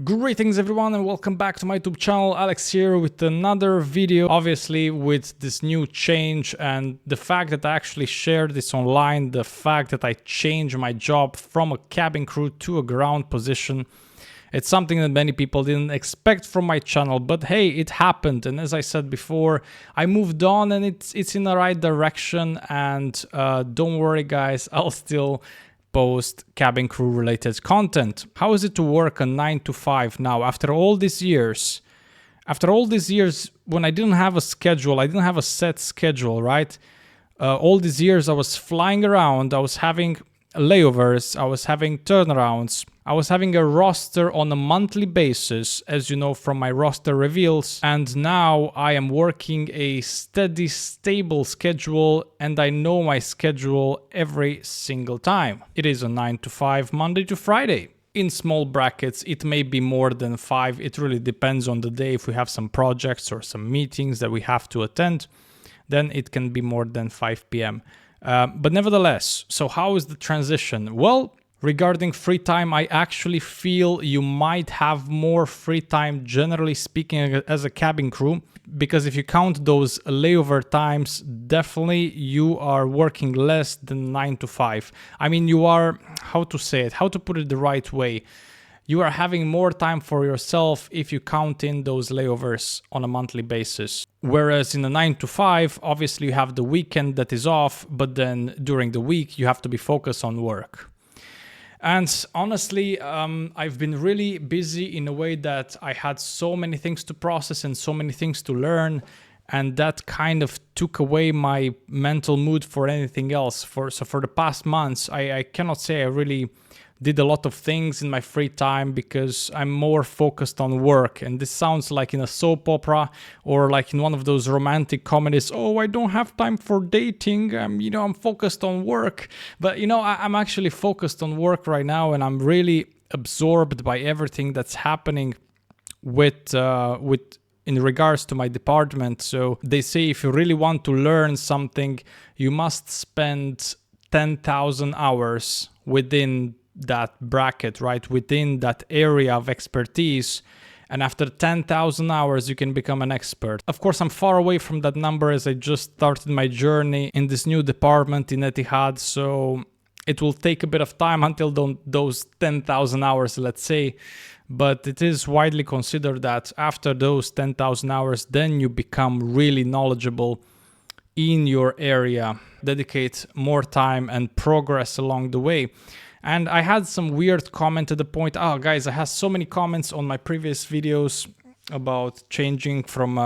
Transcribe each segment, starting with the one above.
Greetings everyone and welcome back to my YouTube channel. Alex here with another video. Obviously with this new change and the fact that I actually shared this online, the fact that I changed my job from a cabin crew to a ground position. It's something that many people didn't expect from my channel, but hey, it happened. And as I said before, I moved on and it's in the right direction. And don't worry guys, I'll still post cabin crew related content. How is it to work a 9 to 5 now after all these years? After all these years when I didn't have a schedule, I didn't have a set schedule, right? All these years I was flying around, I was having layovers, I was having turnarounds, I was having a roster on a monthly basis, as you know from my roster reveals, and now I am working a steady, stable schedule and I know my schedule every single time. It is a 9 to 5 Monday to Friday. In small brackets, it may be more than 5, it really depends on the day. If we have some projects or some meetings that we have to attend, then it can be more than 5 p.m. But nevertheless, so how is the transition? Well, regarding free time, I actually feel you might have more free time, generally speaking, as a cabin crew, because if you count those layover times, definitely you are working less than 9 to 5. I mean, you are, how to say it, how to put it the right way. You are having more time for yourself if you count in those layovers on a monthly basis. Whereas in a 9 to 5, obviously you have the weekend that is off, but then during the week you have to be focused on work. And honestly, I've been really busy in a way that I had so many things to process and so many things to learn. And that kind of took away my mental mood for anything else. So for the past months, I cannot say I really did a lot of things in my free time because I'm more focused on work. And this sounds like in a soap opera or like in one of those romantic comedies. Oh, I don't have time for dating. I'm focused on work. But I'm actually focused on work right now, and I'm really absorbed by everything that's happening with in regards to my department. So they say if you really want to learn something, you must spend 10,000 hours within that bracket, right? Within that area of expertise. And after 10,000 hours, you can become an expert. Of course, I'm far away from that number as I just started my journey in this new department in Etihad. So it will take a bit of time until those 10,000 hours, let's say. But it is widely considered that after those 10,000 hours, then you become really knowledgeable in your area, dedicate more time and progress along the way. And I had some weird comment to the point, oh guys, I had so many comments on my previous videos about changing from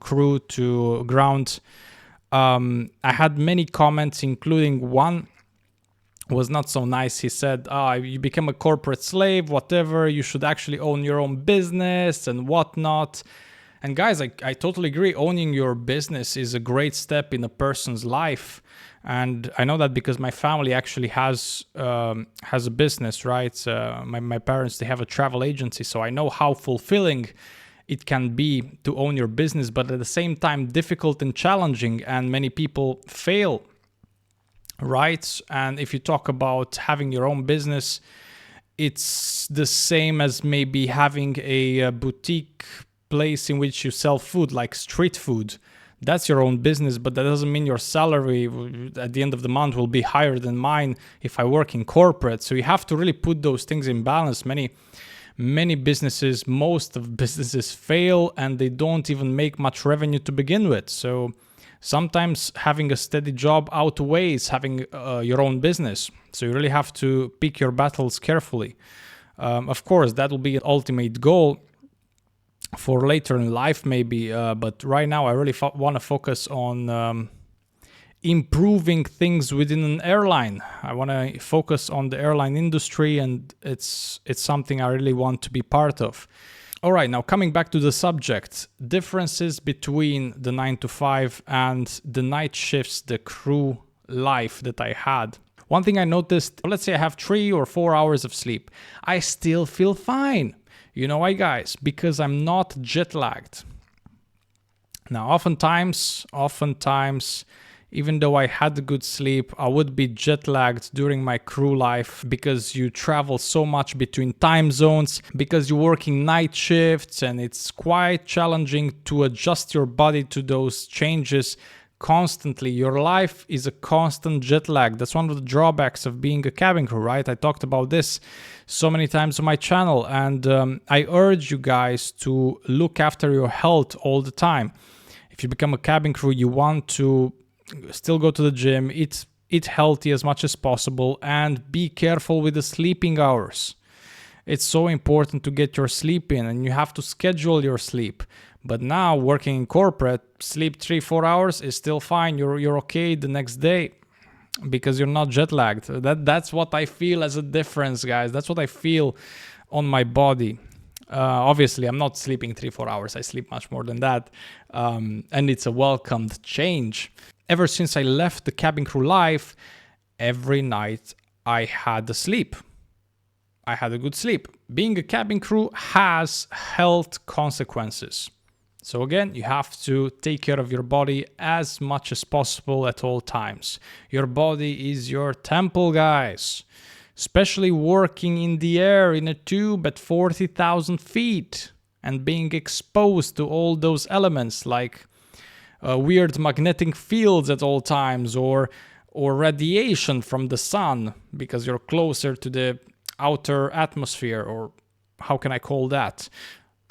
crew to ground. I had many comments, including one was not so nice. He said, you become a corporate slave, whatever, you should actually own your own business and whatnot. And guys, I totally agree. Owning your business is a great step in a person's life. And I know that because my family actually has a business, right? My parents, they have a travel agency. So I know how fulfilling it can be to own your business, but at the same time, difficult and challenging. And many people fail, right? And if you talk about having your own business, it's the same as maybe having a boutique place in which you sell food, like street food. That's your own business, but that doesn't mean your salary at the end of the month will be higher than mine if I work in corporate. So you have to really put those things in balance. Many businesses, most of businesses fail and they don't even make much revenue to begin with. So sometimes having a steady job outweighs having your own business. So you really have to pick your battles carefully. Of course, that will be an ultimate goal for later in life maybe, but right now I really want to focus on improving things within an airline. I want to focus on the airline industry, and it's something I really want to be part of. All right, now coming back to the subject, differences between the 9 to 5 and the night shifts, the crew life that I had. One thing I noticed, let's say I have 3 or 4 hours of sleep, I still feel fine. You know why, guys? Because I'm not jet lagged. Now, oftentimes, even though I had good sleep, I would be jet lagged during my crew life because you travel so much between time zones, because you're working night shifts, and it's quite challenging to adjust your body to those changes constantly. Your life is a constant jet lag. That's one of the drawbacks of being a cabin crew, right? I talked about this so many times on my channel, and I urge you guys to look after your health all the time. If you become a cabin crew, you want to still go to the gym, eat healthy as much as possible, and be careful with the sleeping hours. It's so important to get your sleep in, and you have to schedule your sleep. But now, working in corporate, sleep 3-4 hours is still fine. You're okay the next day because you're not jet lagged. That's what I feel as a difference, guys. That's what I feel on my body. Obviously, I'm not sleeping 3-4 hours. I sleep much more than that, and it's a welcomed change. Ever since I left the cabin crew life, every night I had a sleep. I had a good sleep. Being a cabin crew has health consequences. So again, you have to take care of your body as much as possible at all times. Your body is your temple, guys. Especially working in the air in a tube at 40,000 feet and being exposed to all those elements like weird magnetic fields at all times, or radiation from the sun because you're closer to the outer atmosphere, or how can I call that?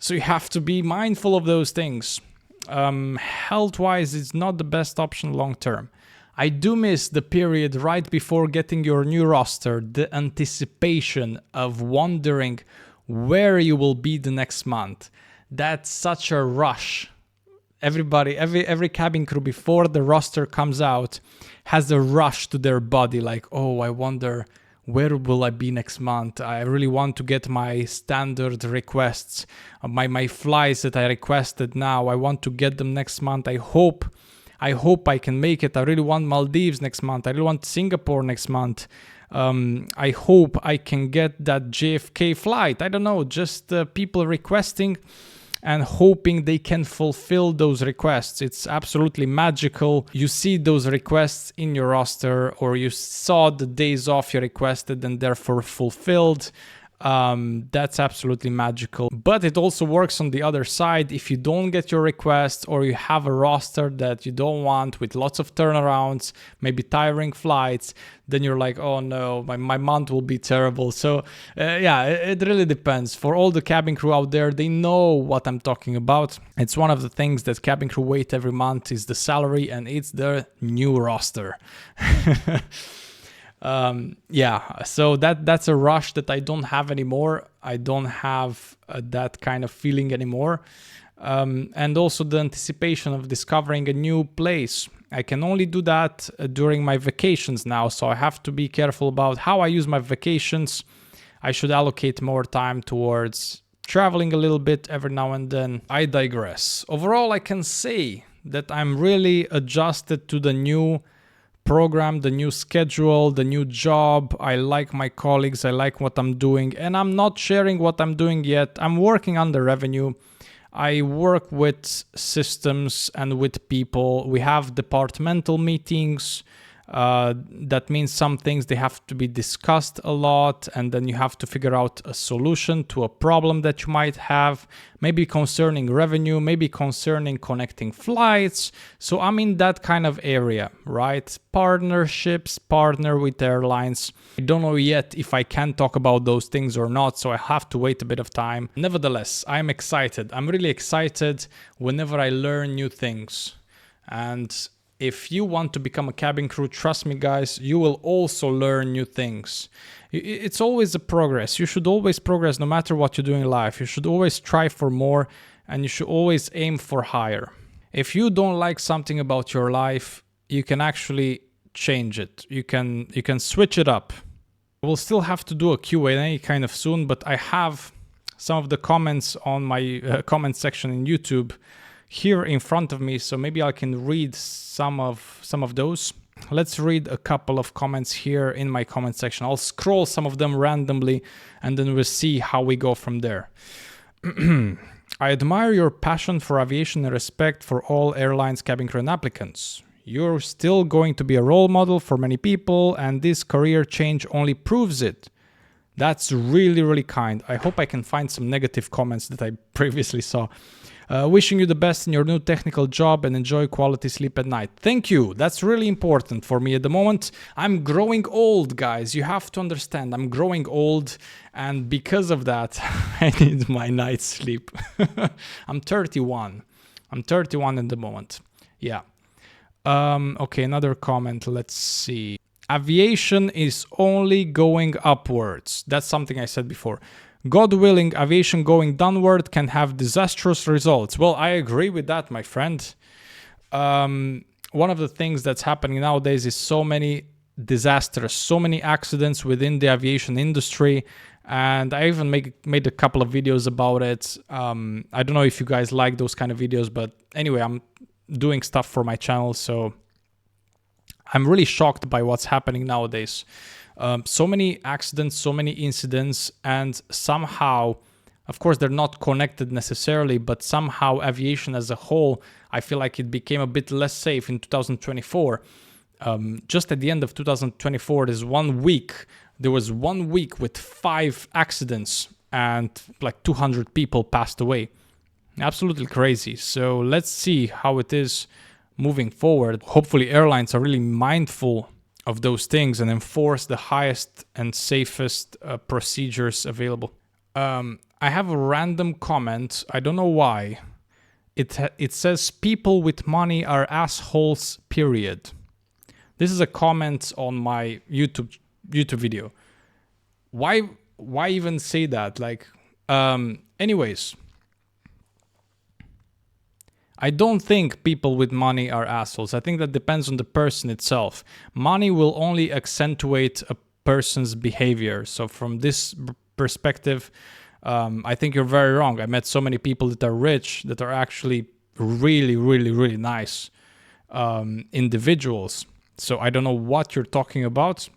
So you have to be mindful of those things. Health-wise, it's not the best option long-term. I do miss the period right before getting your new roster, the anticipation of wondering where you will be the next month. That's such a rush. Everybody, every cabin crew before the roster comes out has a rush to their body, like, oh, I wonder where will I be next month? I really want to get my standard requests, my flights that I requested now. I want to get them next month. I hope I can make it. I really want Maldives next month. I really want Singapore next month. I hope I can get that JFK flight. I don't know, just people requesting and hoping they can fulfill those requests. It's absolutely magical. You see those requests in your roster, or you saw the days off you requested and therefore fulfilled. That's absolutely magical. But it also works on the other side. If you don't get your request, or you have a roster that you don't want with lots of turnarounds, maybe tiring flights, then you're like, oh no, my month will be terrible. So yeah, it really depends. For all the cabin crew out there, they know what I'm talking about. It's one of the things that cabin crew wait every month is the salary, and it's the new roster. Yeah, so that's a rush that I don't have anymore. I don't have that kind of feeling anymore. And also the anticipation of discovering a new place. I can only do that during my vacations now, so I have to be careful about how I use my vacations. I should allocate more time towards traveling a little bit every now and then. I digress. Overall, I can say that I'm really adjusted to the new program, the new schedule, the new job. I like my colleagues, I like what I'm doing, and I'm not sharing what I'm doing yet. I'm working on the revenue. I work with systems and with people. We have departmental meetings. That means some things, they have to be discussed a lot, and then you have to figure out a solution to a problem that you might have, maybe concerning revenue, maybe concerning connecting flights. So I'm in that kind of area, right? Partnerships, partner with airlines. I don't know yet if I can talk about those things or not, so I have to wait a bit of time. Nevertheless, I'm excited. I'm really excited whenever I learn new things. And if you want to become a cabin crew, trust me, guys, you will also learn new things. It's always a progress. You should always progress no matter what you do in life. You should always strive for more, and you should always aim for higher. If you don't like something about your life, you can actually change it. You can switch it up. We'll still have to do a Q&A kind of soon, but I have some of the comments on my comment section in YouTube here in front of me, so maybe I can read some of those. Let's read a couple of comments here in my comment section. I'll scroll some of them randomly, and then we'll see how we go from there. I admire your passion for aviation and respect for all airlines, cabin crew, and applicants. You're still going to be a role model for many people, and this career change only proves it. That's really, really kind. I hope I can find some negative comments that I previously saw. Wishing you the best in your new technical job and enjoy quality sleep at night. Thank you. That's really important for me at the moment. I'm growing old, guys. You have to understand. I'm growing old, and because of that, I need my night's sleep. I'm 31. I'm 31 at the moment. Yeah. Okay, another comment. Let's see. Aviation is only going upwards. That's something I said before. God willing, aviation going downward can have disastrous results. Well, I agree with that, my friend. One of the things that's happening nowadays is so many disasters, so many accidents within the aviation industry. And I even made a couple of videos about it. I don't know if you guys like those kind of videos, but anyway, I'm doing stuff for my channel, so I'm really shocked by what's happening nowadays. So many accidents, so many incidents, and somehow, of course, they're not connected necessarily, but somehow aviation as a whole, I feel like it became a bit less safe in 2024. Just at the end of 2024, there was 1 week with 5 accidents and like 200 people passed away. Absolutely crazy. So let's see how it is moving forward. Hopefully airlines are really mindful of those things and enforce the highest and safest procedures available. I have a random comment. I don't know why. It says people with money are assholes, period. This is a comment on my YouTube video. Why even say that? Like, anyways, I don't think people with money are assholes. I think that depends on the person itself. Money will only accentuate a person's behavior. So from this perspective, I think you're very wrong. I met so many people that are rich that are actually really, really, really nice individuals. So I don't know what you're talking about,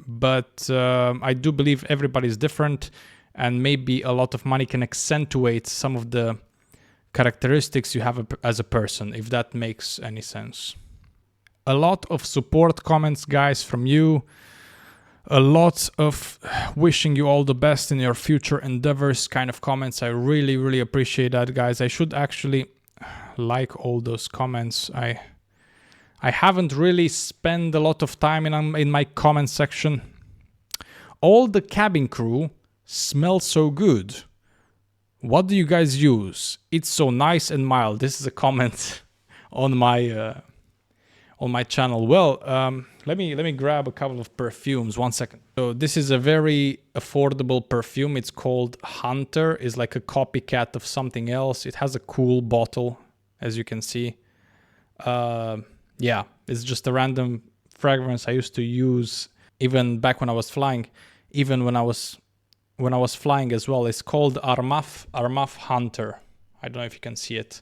but I do believe everybody's different, and maybe a lot of money can accentuate some of the characteristics you have as a person, if that makes any sense. A lot of support comments, guys, from you. A lot of wishing you all the best in your future endeavors kind of comments. I really, really appreciate that, guys. I should actually like all those comments. I haven't really spent a lot of time in my comment section. All the cabin crew smell so good. What do you guys use? It's so nice and mild. This is a comment on my channel. Well, let me grab a couple of perfumes. 1 second. So this is a very affordable perfume. It's called Hunter. It's like a copycat of something else. It has a cool bottle, as you can see. Yeah, it's just a random fragrance I used to use even back when I was flying. Even when I was flying as well. It's called Armaf Hunter. I don't know if you can see it.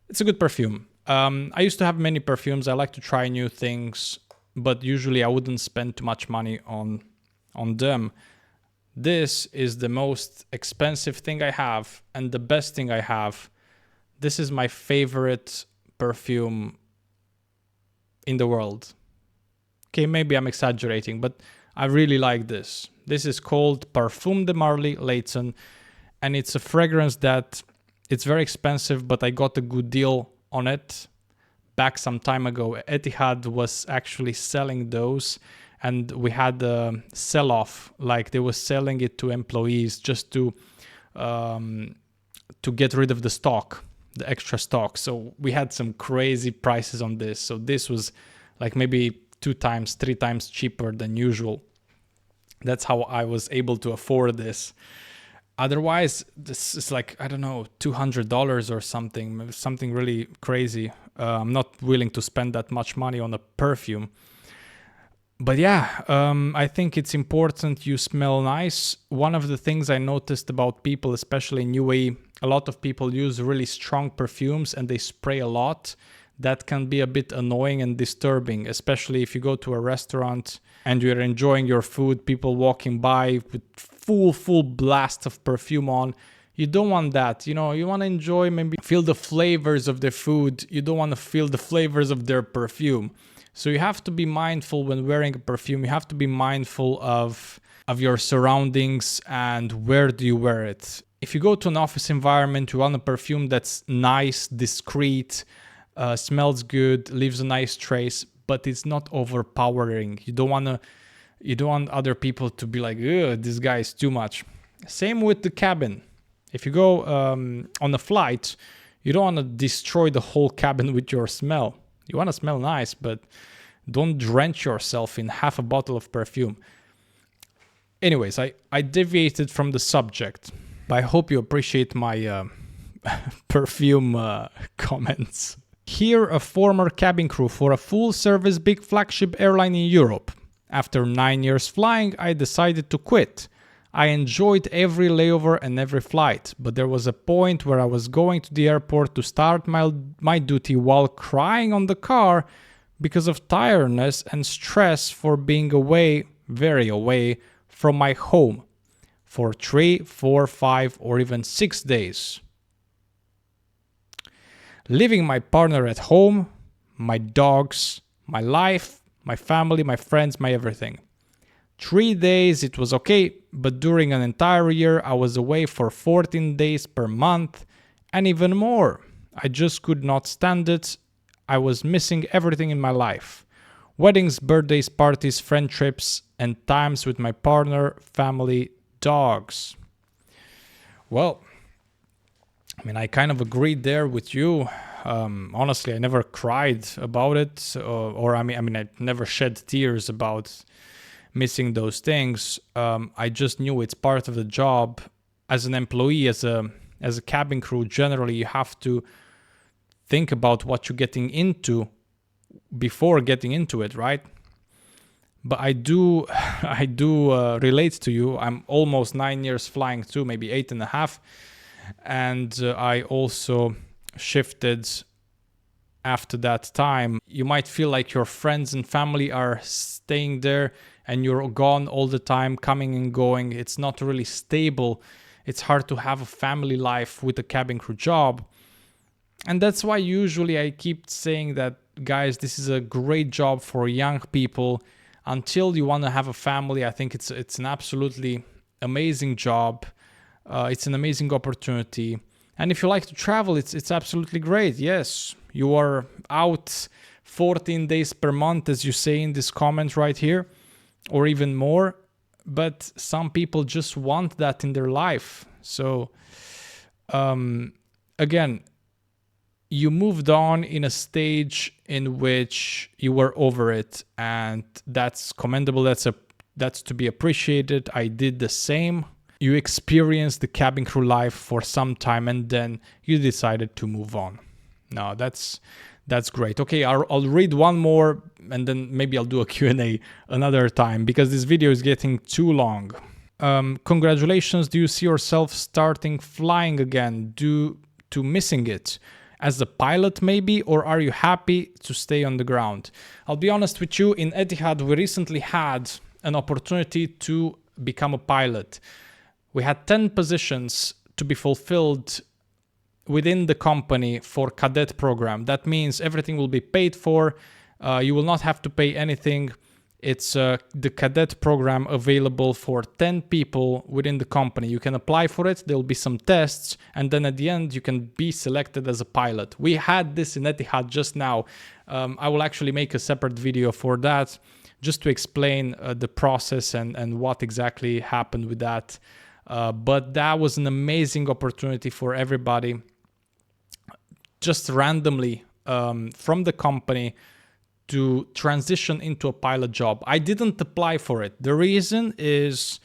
It's a good perfume. I used to have many perfumes. I like to try new things, but usually I wouldn't spend too much money on them. This is the most expensive thing I have and the best thing I have. This is my favorite perfume in the world. Okay, maybe I'm exaggerating, but I really like this. This is called Parfum de Marly Leighton, and it's a fragrance that it's very expensive, but I got a good deal on it back some time ago. Etihad was actually selling those, and we had a sell-off, like they were selling it to employees just to get rid of the stock, the extra stock. So we had some crazy prices on this. So this was like maybe 2 times, 3 times cheaper than usual. That's how I was able to afford this. Otherwise, this is like, I don't know, $200 or something really crazy. I'm not willing to spend that much money on a perfume. But yeah, I think it's important you smell nice. One of the things I noticed about people, especially in UAE, a lot of people use really strong perfumes and they spray a lot. That can be a bit annoying and disturbing, especially if you go to a restaurant and you're enjoying your food, people walking by with full blast of perfume on. You don't want that. You know, you want to enjoy, maybe feel the flavors of their food. You don't want to feel the flavors of their perfume. So you have to be mindful when wearing a perfume. You have to be mindful of your surroundings and where do you wear it. If you go to an office environment, you want a perfume that's nice, discreet, smells good, leaves a nice trace, but it's not overpowering. You don't want other people to be like, ugh, this guy is too much. Same with the cabin. If you go on a flight, you don't want to destroy the whole cabin with your smell. You want to smell nice, but don't drench yourself in half a bottle of perfume. Anyways, I deviated from the subject, but I hope you appreciate my perfume comments. Here, a former cabin crew for a full-service big flagship airline in Europe. After 9 years flying, I decided to quit. I enjoyed every layover and every flight, but there was a point where I was going to the airport to start my duty while crying on the car because of tiredness and stress for being away, very away, from my home for 3, 4, 5, or even 6 days. Leaving my partner at home, my dogs, my life, my family, my friends, my everything. 3 days it was okay, but during an entire year I was away for 14 days per month and even more. I just could not stand it. I was missing everything in my life. Weddings, birthdays, parties, friend trips, and times with my partner, family, dogs. Well, I mean, I kind of agreed there with you. Honestly, I never cried about it, or I mean, I never shed tears about missing those things. I just knew it's part of the job. As an employee, as a cabin crew, generally you have to think about what you're getting into before getting into it, right? But I do relate to you. I'm almost 9 years flying too, maybe 8.5, and I also shifted after that time. You might feel like your friends and family are staying there and you're gone all the time, coming and going. It's not really stable. It's hard to have a family life with a cabin crew job. And that's why usually I keep saying that, guys, this is a great job for young people. Until you want to have a family, I think it's an absolutely amazing job. It's an amazing opportunity. And if you like to travel, it's absolutely great. Yes, you are out 14 days per month, as you say in this comment right here, or even more. But some people just want that in their life. So, again, you moved on in a stage in which you were over it, and that's commendable. That's to be appreciated. I did the same. You experienced the cabin crew life for some time, and then you decided to move on. No, that's great. Okay, I'll read one more, and then maybe I'll do a Q&A another time because this video is getting too long. Congratulations. Do you see yourself starting flying again due to missing it? As a pilot maybe, or are you happy to stay on the ground? I'll be honest with you, in Etihad we recently had an opportunity to become a pilot. We had 10 positions to be fulfilled within the company for cadet program. That means everything will be paid for. You will not have to pay anything. It's the cadet program available for 10 people within the company. You can apply for it. There will be some tests. And then at the end, you can be selected as a pilot. We had this in Etihad just now. I will actually make a separate video for that just to explain the process and what exactly happened with that. But that was an amazing opportunity for everybody. Just randomly from the company to transition into a pilot job. I didn't apply for it. The reason is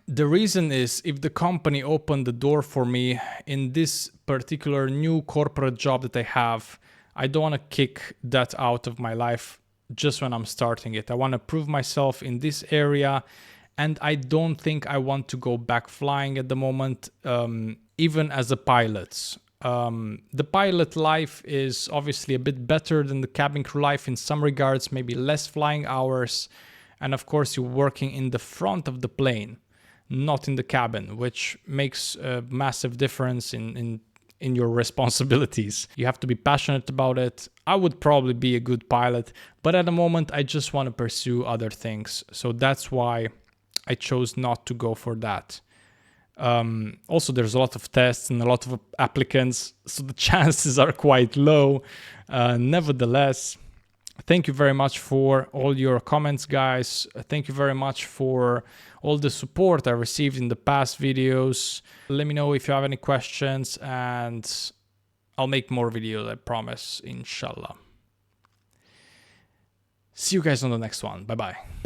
if the company opened the door for me in this particular new corporate job that I have, I don't want to kick that out of my life just when I'm starting it. I want to prove myself in this area, and I don't think I want to go back flying at the moment, even as a pilot. The pilot life is obviously a bit better than the cabin crew life in some regards, maybe less flying hours, and of course you're working in the front of the plane. not in the cabin, which makes a massive difference in your responsibilities. You have to be passionate about it. I would probably be a good pilot, but at the moment I just want to pursue other things. So that's why I chose not to go for that. Also, there's a lot of tests and a lot of applicants, so the chances are quite low. Nevertheless, thank you very much for all your comments, guys. Thank you very much for all the support I received in the past videos. Let me know if you have any questions, and I'll make more videos, I promise, inshallah. See you guys on the next one. Bye-bye.